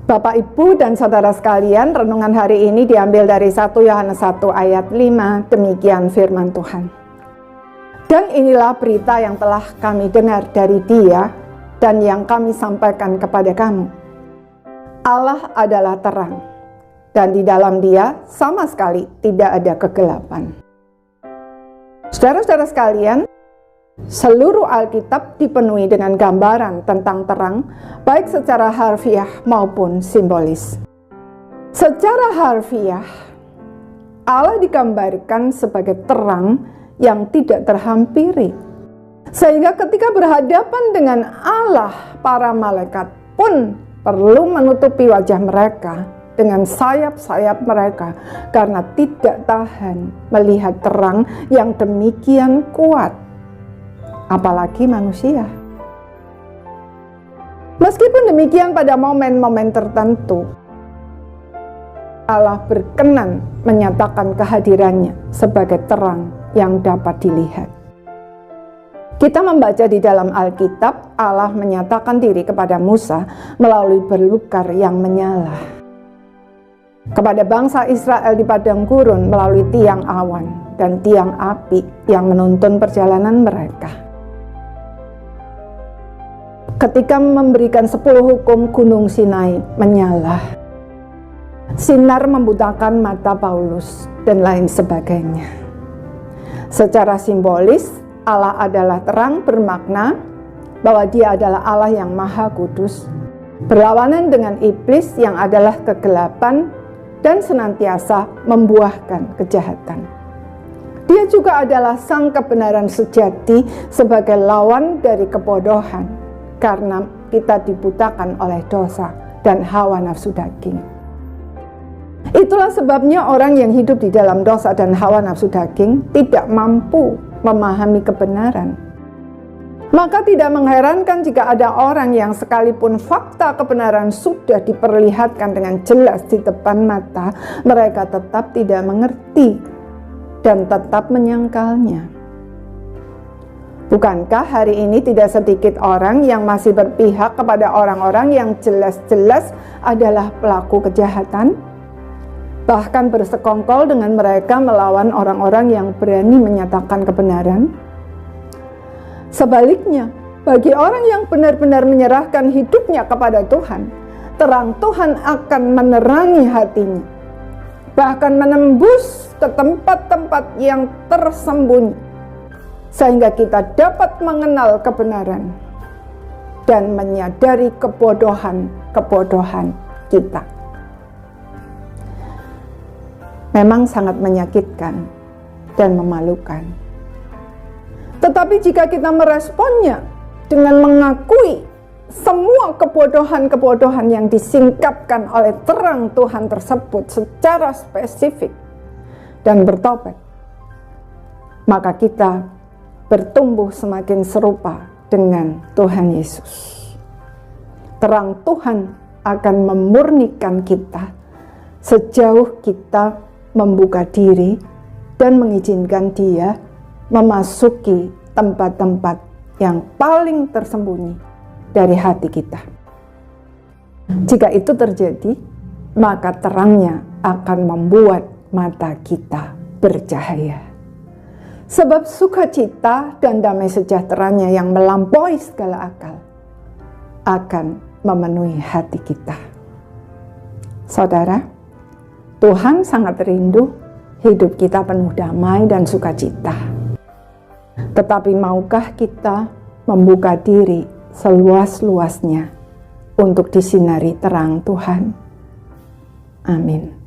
Bapak, Ibu, dan saudara sekalian, renungan hari ini diambil dari 1 Yohanes 1 ayat 5, demikian firman Tuhan. Dan inilah berita yang telah kami dengar dari Dia dan yang kami sampaikan kepada kamu. Allah adalah terang, dan di dalam Dia sama sekali tidak ada kegelapan. Saudara-saudara sekalian, seluruh Alkitab dipenuhi dengan gambaran tentang terang, baik secara harfiah maupun simbolis. Secara harfiah, Allah digambarkan sebagai terang yang tidak terhampiri. Sehingga ketika berhadapan dengan Allah, para malaikat pun perlu menutupi wajah mereka dengan sayap-sayap mereka karena tidak tahan melihat terang yang demikian kuat. Apalagi manusia. Meskipun demikian, pada momen-momen tertentu Allah berkenan menyatakan kehadirannya sebagai terang yang dapat dilihat. Kita membaca di dalam Alkitab, Allah menyatakan diri kepada Musa melalui belukar yang menyala, kepada bangsa Israel di padang gurun melalui tiang awan dan tiang api yang menuntun perjalanan mereka. Ketika memberikan 10 hukum, gunung Sinai menyala, sinar membutakan mata Paulus, dan lain sebagainya. Secara simbolis, Allah adalah terang, bermakna bahwa Dia adalah Allah yang Maha Kudus, berlawanan dengan iblis yang adalah kegelapan dan senantiasa membuahkan kejahatan. Dia juga adalah sang kebenaran sejati sebagai lawan dari kebodohan, karena kita dibutakan oleh dosa dan hawa nafsu daging. Itulah sebabnya orang yang hidup di dalam dosa dan hawa nafsu daging tidak mampu memahami kebenaran. Maka tidak mengherankan jika ada orang yang sekalipun fakta kebenaran sudah diperlihatkan dengan jelas di depan mata, mereka tetap tidak mengerti dan tetap menyangkalnya. Bukankah hari ini tidak sedikit orang yang masih berpihak kepada orang-orang yang jelas-jelas adalah pelaku kejahatan? Bahkan bersekongkol dengan mereka melawan orang-orang yang berani menyatakan kebenaran? Sebaliknya, bagi orang yang benar-benar menyerahkan hidupnya kepada Tuhan, terang Tuhan akan menerangi hatinya, bahkan menembus ke tempat-tempat yang tersembunyi, sehingga kita dapat mengenal kebenaran dan menyadari kebodohan-kebodohan kita. Memang sangat menyakitkan dan memalukan. Tetapi jika kita meresponnya dengan mengakui semua kebodohan-kebodohan yang disingkapkan oleh terang Tuhan tersebut secara spesifik dan bertobat, maka kita bertumbuh semakin serupa dengan Tuhan Yesus. Terang Tuhan akan memurnikan kita sejauh kita membuka diri dan mengizinkan Dia memasuki tempat-tempat yang paling tersembunyi dari hati kita. Jika itu terjadi, maka terangnya akan membuat mata kita bercahaya. Sebab sukacita dan damai sejahteranya yang melampaui segala akal akan memenuhi hati kita. Saudara, Tuhan sangat rindu hidup kita penuh damai dan sukacita. Tetapi maukah kita membuka diri seluas-luasnya untuk disinari terang Tuhan? Amin.